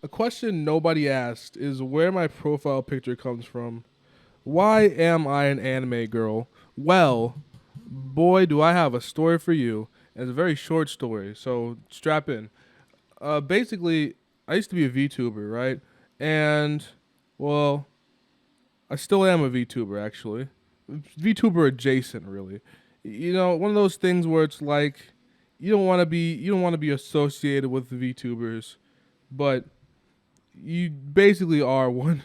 A question nobody asked is where my profile picture comes from. Why am I an anime girl? Well, boy, do I have a story for you. And it's a very short story, so strap in. Basically, I used to be a VTuber, right? And, well, I still am a VTuber, actually. VTuber adjacent, really. You know, one of those things where it's like you don't want to be associated with the VTubers, but you basically are one.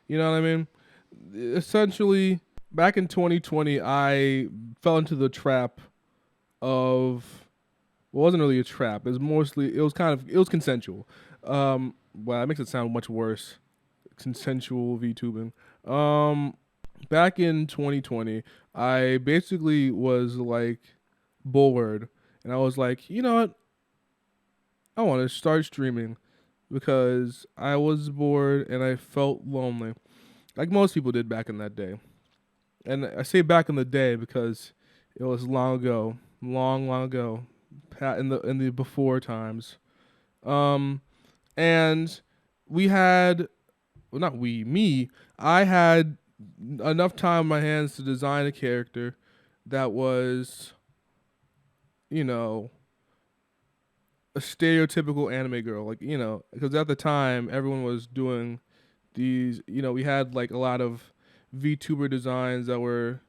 You know what I mean? Essentially, back in 2020, I fell into the trap of. Well, it wasn't really a trap. It was mostly. It was consensual. Well, that makes it sound much worse. Consensual VTubing. Um, Back in 2020, I basically was like bored, and I was like, you know what? I want to start streaming because I was bored and I felt lonely, like most people did back in that day. And I say back in the day because it was long ago, long ago, in the before times. Um, and we had, well, not we, me. I had enough time on my hands to design a character that was, you know, a stereotypical anime girl, like because at the time everyone was doing these. We had like a lot of VTuber designs that were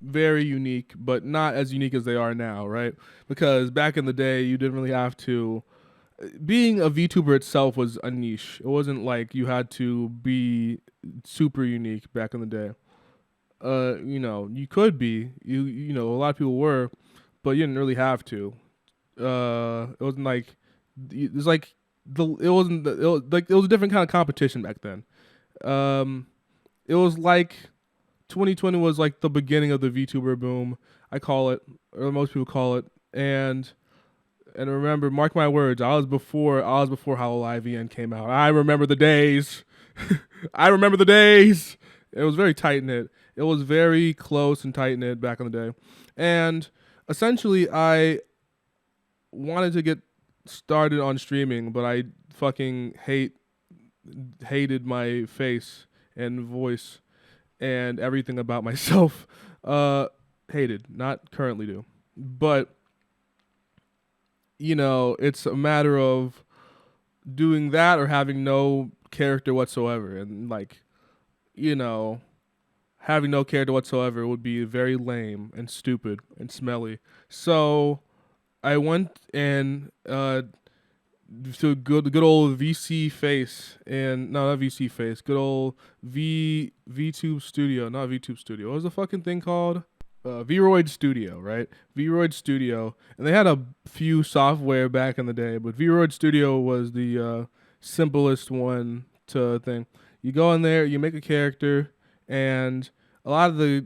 very unique, but not as unique as they are now, right? Because back in the day, you didn't really have to. Being a VTuber itself was a niche. It wasn't like you had to be super unique back in the day. You could be. A lot of people were, but you didn't really have to. It wasn't like it's like the it wasn't the, it was, like it was a different kind of competition back then. Um, it was like 2020 was like the beginning of the VTuber boom. I call it, or most people call it, and remember, mark my words, I was before Hollow IVN came out. I remember the days. I remember the days. It was very tight knit. It was very close and tight knit back in the day, and essentially, I wanted to get started on streaming, but I fucking hated my face and voice and everything about myself. Uh, Hated, not currently do, but it's a matter of doing that or having no character whatsoever, and like you know, having no character whatsoever would be very lame and stupid and smelly. So I went and to good old VC face and no, not VC face, good old VTube Studio, not VTube Studio. What was the fucking thing called? Vroid Studio, right? Vroid Studio, and they had a few software back in the day, but Vroid Studio was the simplest one to thing. You go in there, you make a character, and a lot of the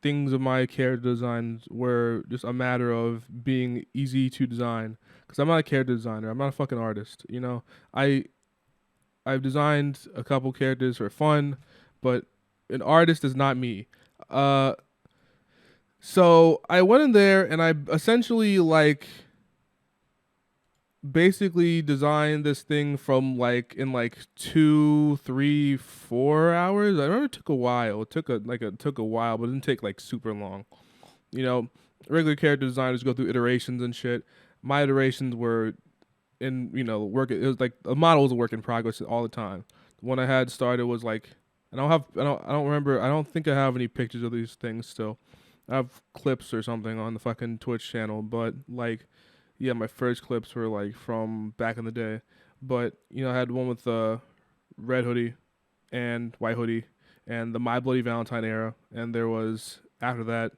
things of my character designs were just a matter of being easy to design. Because I'm not a character designer, I'm not a fucking artist. I I've designed a couple characters for fun, but an artist is not me. Uh, so I went in there and I essentially like basically designed this thing from like in like 2, 3, 4 hours. I remember it took a while. It took a while, but it didn't take like super long. You know, regular character designers go through iterations and shit. My iterations were in work. It was like a model was a work in progress all the time. The one I had started was like I don't remember. I don't think I have any pictures of these things still. I have clips or something on the fucking Twitch channel, but like yeah, my first clips were like from back in the day. But I had one with the red hoodie and white hoodie and the My Bloody Valentine era, and there was after that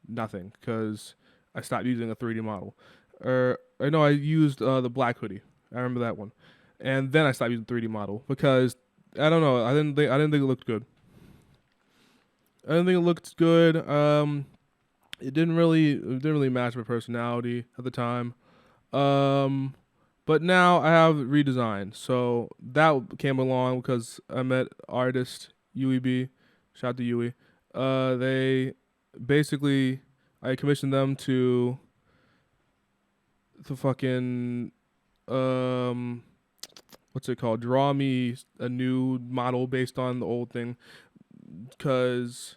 nothing because I stopped using a 3D model. Or no, I used the black hoodie. I remember that one, and then I stopped using 3D model because I don't know. I didn't think it looked good. I didn't think it looked good. It didn't really match my personality at the time. Um, but now I have redesigned. So that came along because I met artist UEB. Shout out to Yui. They basically I commissioned them to fucking what's it called? Draw me a new model based on the old thing, because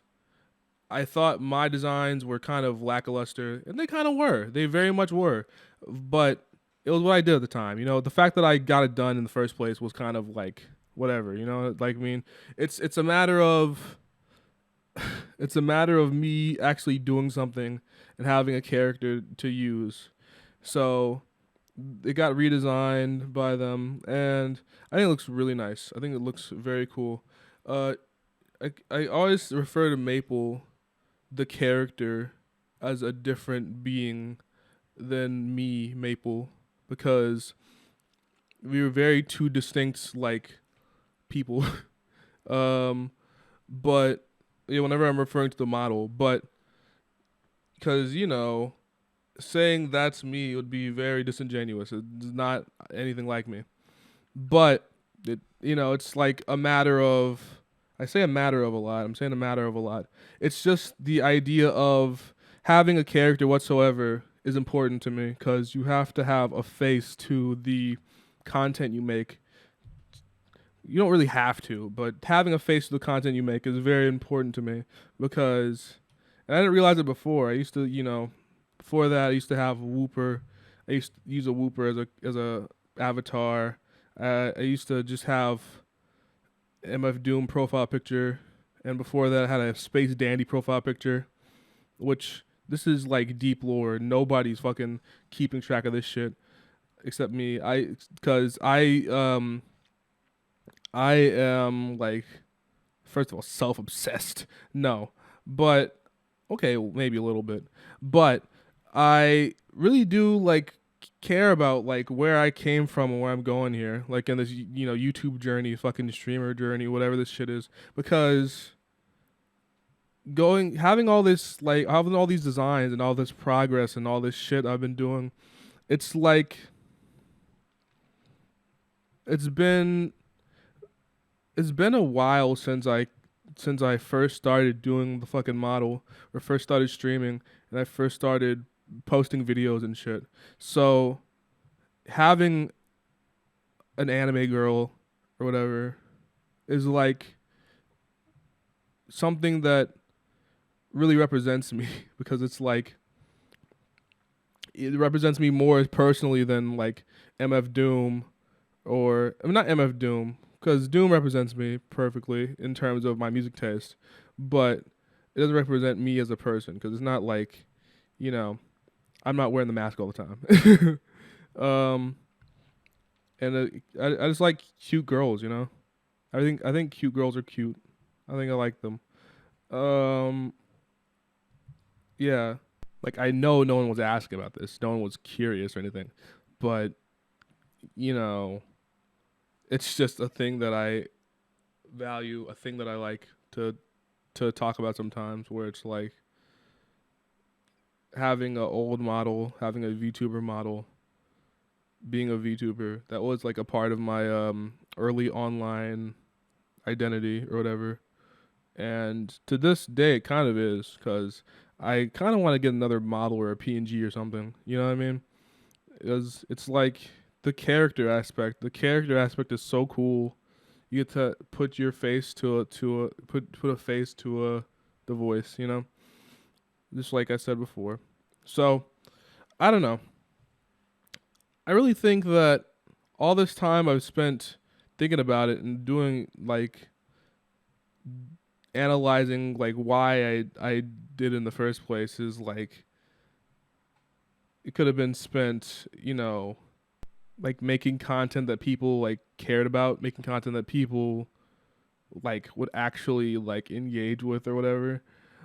I thought my designs were kind of lackluster, and they kind of were. They very much were, but it was what I did at the time. You know, the fact that I got it done in the first place was kind of like whatever. You know, like I mean, it's a matter of it's a matter of me actually doing something and having a character to use. So it got redesigned by them, and I think it looks really nice. I think it looks very cool. Uh, I always refer to Maple, the character, as a different being than me, Maple, because we were very two distinct like people. um, but yeah, whenever I'm referring to the model, but because saying that's me would be very disingenuous. It's not anything like me. But it's like a matter of. I say a matter of a lot. I'm saying a matter of a lot. It's just the idea of having a character whatsoever is important to me, because you have to have a face to the content you make. You don't really have to, but having a face to the content you make is very important to me, because, and I didn't realize it before. I used to, before that, I used to have a Whooper. I used to use a Whooper as a avatar. I used to just have MF Doom profile picture, and before that, I had a Space Dandy profile picture, which this is like deep lore. Nobody's fucking keeping track of this shit except me. Because I am like, first of all, self-obsessed. No, but okay, maybe a little bit, but I really do like care about like where I came from and where I'm going here, like in this YouTube journey, fucking streamer journey, whatever this shit is, because having all this like having all these designs and all this progress and all this shit I've been doing, it's like it's been it's been a while since I first started doing the fucking model, or first started streaming, and I first started posting videos and shit. So having an anime girl or whatever is like something that really represents me because it's like it represents me more personally than like MF Doom, or I mean not MF Doom, because Doom represents me perfectly in terms of my music taste, but it doesn't represent me as a person, because it's not like, I'm not wearing the mask all the time. um, and I just like cute girls, I think cute girls are cute. I think I like them. Um, yeah, like I know no one was asking about this, no one was curious or anything, but you know, it's just a thing that I value, a thing that I like to talk about sometimes, where it's like having an old model, having a VTuber model, being a VTuber, that was like a part of my early online identity or whatever. And to this day, it kind of is, because I kind of want to get another model or a PNG or something. You know what I mean? Because it's like the character aspect. The character aspect is so cool. You get to put your face put a face to the voice. Just like I said before. So I don't know. I really think that all this time I've spent thinking about it and doing like analyzing like why I did in the first place is like it could have been spent, like making content that people like cared about, making content that people like would actually like engage with or whatever.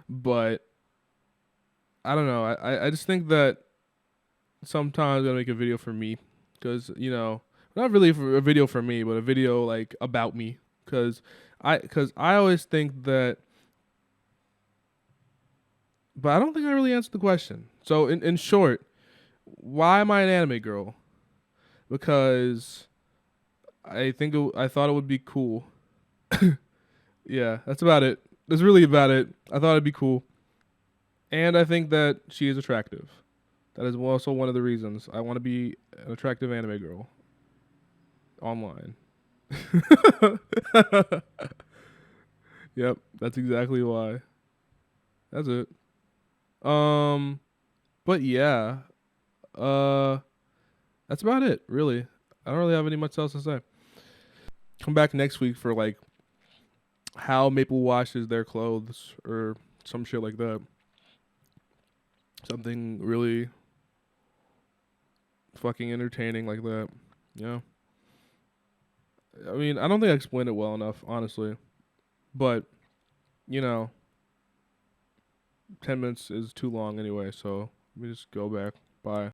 But I don't know. I just think that sometimes I make a video for me, because not really for a video for me, but a video like about me, because I always think that, but I don't think I really answered the question. So in short, why am I an anime girl? Because I thought it would be cool. Yeah, that's about it. That's really about it. I thought it'd be cool, and I think that she is attractive. That is also one of the reasons I want to be an attractive anime girl online. Yep, that's exactly why. That's it. Um, but yeah, uh, that's about it. Really, I don't really have any much else to say. Come back next week for like how Maple washes their clothes or some shit like that. Something really fucking entertaining like that. Yeah. I mean, I don't think I explained it well enough, honestly. But, you know, 10 minutes is too long anyway, so let me just go back. Bye.